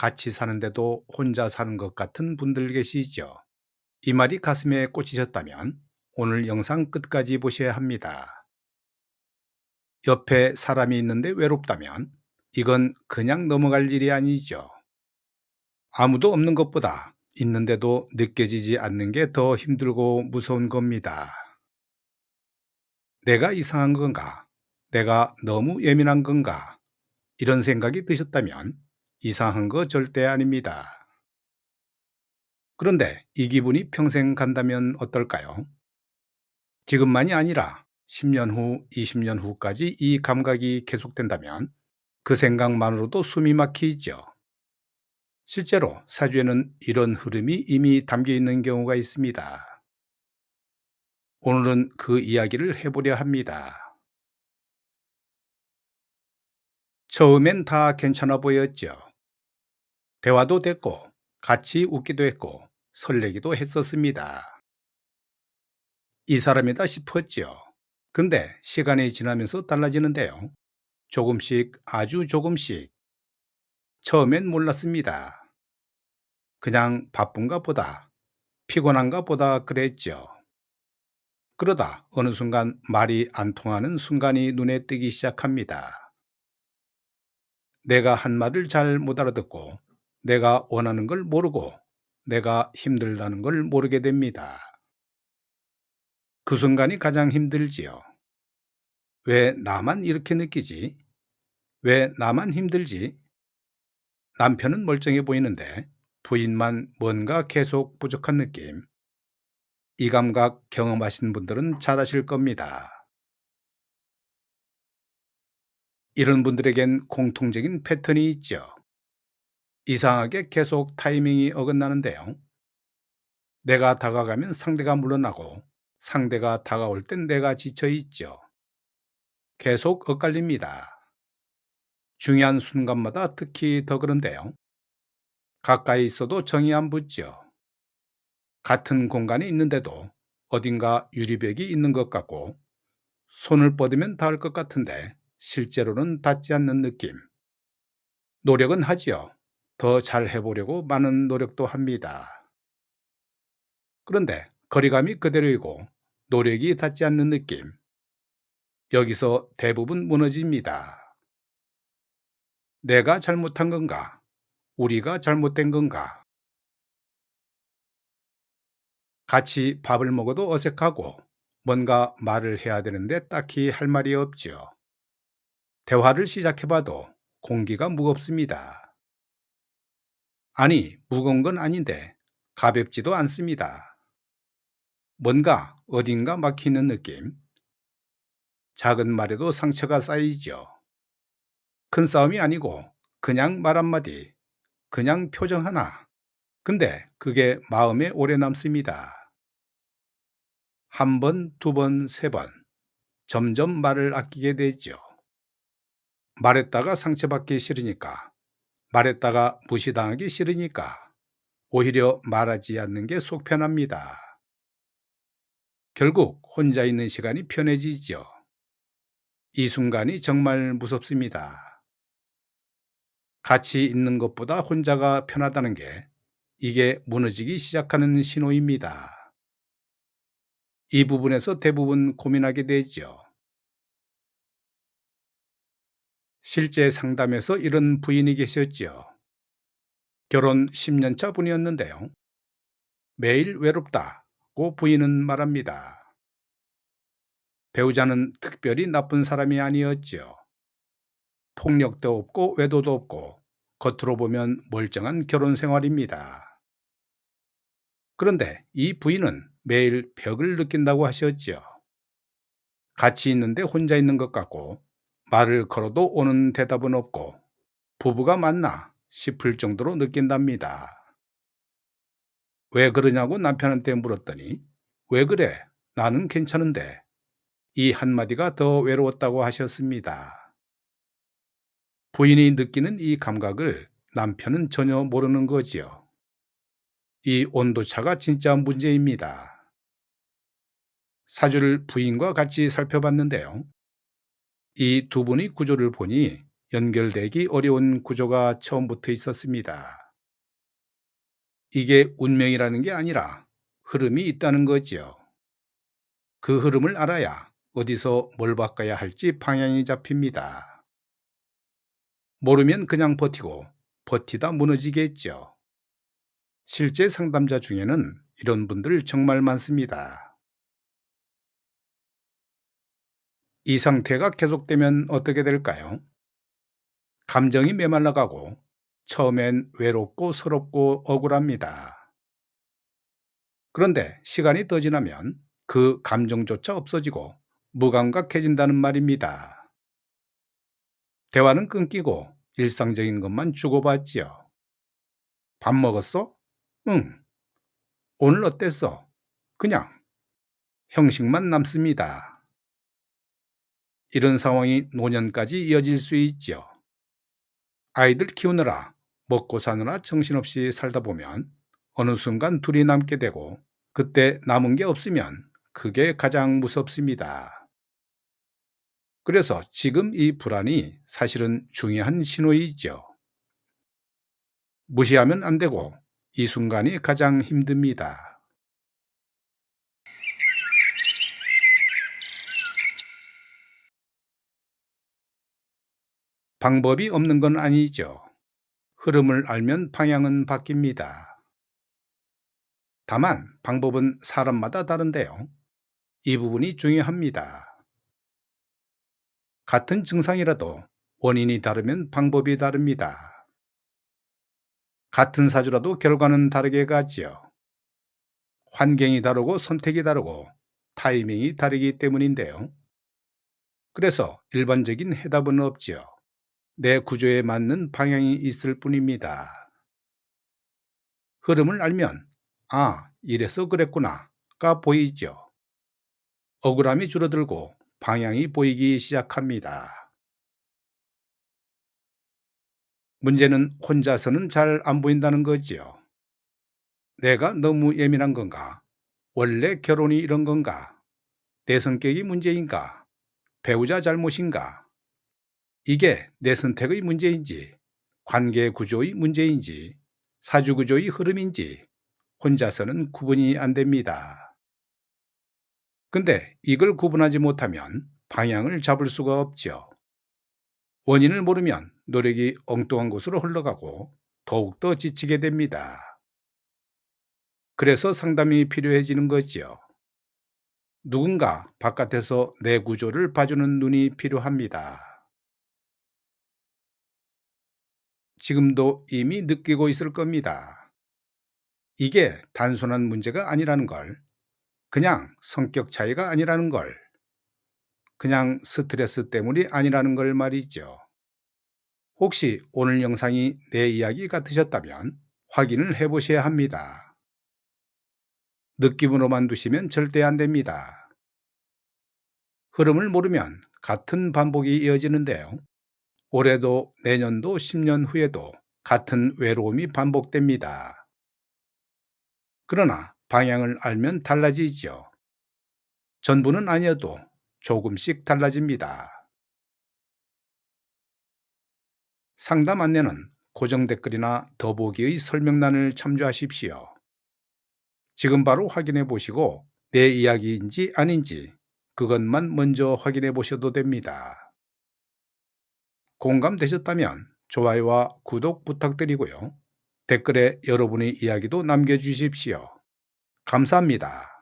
같이 사는데도 혼자 사는 것 같은 분들 계시죠? 이 말이 가슴에 꽂히셨다면 오늘 영상 끝까지 보셔야 합니다. 옆에 사람이 있는데 외롭다면 이건 그냥 넘어갈 일이 아니죠. 아무도 없는 것보다 있는데도 느껴지지 않는 게 더 힘들고 무서운 겁니다. 내가 이상한 건가? 내가 너무 예민한 건가? 이런 생각이 드셨다면 이상한 거 절대 아닙니다. 그런데 이 기분이 평생 간다면 어떨까요? 지금만이 아니라 10년 후, 20년 후까지 이 감각이 계속된다면 그 생각만으로도 숨이 막히죠. 실제로 사주에는 이런 흐름이 이미 담겨 있는 경우가 있습니다. 오늘은 그 이야기를 해보려 합니다. 처음엔 다 괜찮아 보였죠. 대화도 됐고, 같이 웃기도 했고, 설레기도 했었습니다. 이 사람이다 싶었죠. 근데 시간이 지나면서 달라지는데요. 조금씩, 아주 조금씩. 처음엔 몰랐습니다. 그냥 바쁜가 보다, 피곤한가 보다 그랬죠. 그러다 어느 순간 말이 안 통하는 순간이 눈에 띄기 시작합니다. 내가 한 말을 잘 못 알아듣고, 내가 원하는 걸 모르고, 내가 힘들다는 걸 모르게 됩니다. 그 순간이 가장 힘들지요. 왜 나만 이렇게 느끼지? 왜 나만 힘들지? 남편은 멀쩡해 보이는데 부인만 뭔가 계속 부족한 느낌. 이 감각 경험하신 분들은 잘 아실 겁니다. 이런 분들에겐 공통적인 패턴이 있죠. 이상하게 계속 타이밍이 어긋나는데요. 내가 다가가면 상대가 물러나고 상대가 다가올 땐 내가 지쳐 있죠. 계속 엇갈립니다. 중요한 순간마다 특히 더 그런데요. 가까이 있어도 정이 안 붙죠. 같은 공간에 있는데도 어딘가 유리벽이 있는 것 같고 손을 뻗으면 닿을 것 같은데 실제로는 닿지 않는 느낌. 노력은 하지요. 더 잘 해보려고 많은 노력도 합니다. 그런데 거리감이 그대로이고 노력이 닿지 않는 느낌. 여기서 대부분 무너집니다. 내가 잘못한 건가? 우리가 잘못된 건가? 같이 밥을 먹어도 어색하고 뭔가 말을 해야 되는데 딱히 할 말이 없지요. 대화를 시작해봐도 공기가 무겁습니다. 아니, 무거운 건 아닌데 가볍지도 않습니다. 뭔가 어딘가 막히는 느낌. 작은 말에도 상처가 쌓이죠. 큰 싸움이 아니고 그냥 말 한마디, 그냥 표정 하나. 근데 그게 마음에 오래 남습니다. 한 번, 두 번, 세 번. 점점 말을 아끼게 되죠. 말했다가 상처받기 싫으니까, 말했다가 무시당하기 싫으니까, 오히려 말하지 않는 게 속 편합니다. 결국 혼자 있는 시간이 편해지죠. 이 순간이 정말 무섭습니다. 같이 있는 것보다 혼자가 편하다는 게 이게 무너지기 시작하는 신호입니다. 이 부분에서 대부분 고민하게 되죠. 실제 상담에서 이런 부인이 계셨죠. 결혼 10년 차 분이었는데요. 매일 외롭다고 부인은 말합니다. 배우자는 특별히 나쁜 사람이 아니었죠. 폭력도 없고 외도도 없고 겉으로 보면 멀쩡한 결혼 생활입니다. 그런데 이 부인은 매일 벽을 느낀다고 하셨죠. 같이 있는데 혼자 있는 것 같고 말을 걸어도 오는 대답은 없고 부부가 맞나 싶을 정도로 느낀답니다. 왜 그러냐고 남편한테 물었더니 왜 그래? 나는 괜찮은데 이 한마디가 더 외로웠다고 하셨습니다. 부인이 느끼는 이 감각을 남편은 전혀 모르는 거지요. 이 온도차가 진짜 문제입니다. 사주를 부인과 같이 살펴봤는데요. 이 두 분의 구조를 보니 연결되기 어려운 구조가 처음부터 있었습니다. 이게 운명이라는 게 아니라 흐름이 있다는 거지요. 그 흐름을 알아야 어디서 뭘 바꿔야 할지 방향이 잡힙니다. 모르면 그냥 버티고 버티다 무너지겠죠. 실제 상담자 중에는 이런 분들 정말 많습니다. 이 상태가 계속되면 어떻게 될까요? 감정이 메말라가고 처음엔 외롭고 서럽고 억울합니다. 그런데 시간이 더 지나면 그 감정조차 없어지고 무감각해진다는 말입니다. 대화는 끊기고 일상적인 것만 주고받지요. 밥 먹었어? 응. 오늘 어땠어? 그냥 형식만 남습니다. 이런 상황이 노년까지 이어질 수 있죠. 아이들 키우느라 먹고 사느라 정신없이 살다 보면 어느 순간 둘이 남게 되고 그때 남은 게 없으면 그게 가장 무섭습니다. 그래서 지금 이 불안이 사실은 중요한 신호이죠. 무시하면 안 되고 이 순간이 가장 힘듭니다. 방법이 없는 건 아니죠. 흐름을 알면 방향은 바뀝니다. 다만 방법은 사람마다 다른데요. 이 부분이 중요합니다. 같은 증상이라도 원인이 다르면 방법이 다릅니다. 같은 사주라도 결과는 다르게 가지요. 환경이 다르고 선택이 다르고 타이밍이 다르기 때문인데요. 그래서 일반적인 해답은 없지요. 내 구조에 맞는 방향이 있을 뿐입니다. 흐름을 알면 아, 이래서 그랬구나가 보이죠. 억울함이 줄어들고 방향이 보이기 시작합니다. 문제는 혼자서는 잘 안 보인다는 거지요. 내가 너무 예민한 건가? 원래 결혼이 이런 건가? 내 성격이 문제인가? 배우자 잘못인가? 이게 내 선택의 문제인지, 관계 구조의 문제인지, 사주 구조의 흐름인지 혼자서는 구분이 안 됩니다. 근데 이걸 구분하지 못하면 방향을 잡을 수가 없죠. 원인을 모르면 노력이 엉뚱한 곳으로 흘러가고 더욱더 지치게 됩니다. 그래서 상담이 필요해지는 거지요. 누군가 바깥에서 내 구조를 봐주는 눈이 필요합니다. 지금도 이미 느끼고 있을 겁니다. 이게 단순한 문제가 아니라는 걸, 그냥 성격 차이가 아니라는 걸, 그냥 스트레스 때문이 아니라는 걸 말이죠. 혹시 오늘 영상이 내 이야기 같으셨다면 확인을 해 보셔야 합니다. 느낌으로만 두시면 절대 안 됩니다. 흐름을 모르면 같은 반복이 이어지는데요. 올해도 내년도 10년 후에도 같은 외로움이 반복됩니다. 그러나 방향을 알면 달라지죠. 전부는 아니어도 조금씩 달라집니다. 상담 안내는 고정 댓글이나 더보기의 설명란을 참조하십시오. 지금 바로 확인해 보시고 내 이야기인지 아닌지 그것만 먼저 확인해 보셔도 됩니다. 공감되셨다면 좋아요와 구독 부탁드리고요. 댓글에 여러분의 이야기도 남겨주십시오. 감사합니다.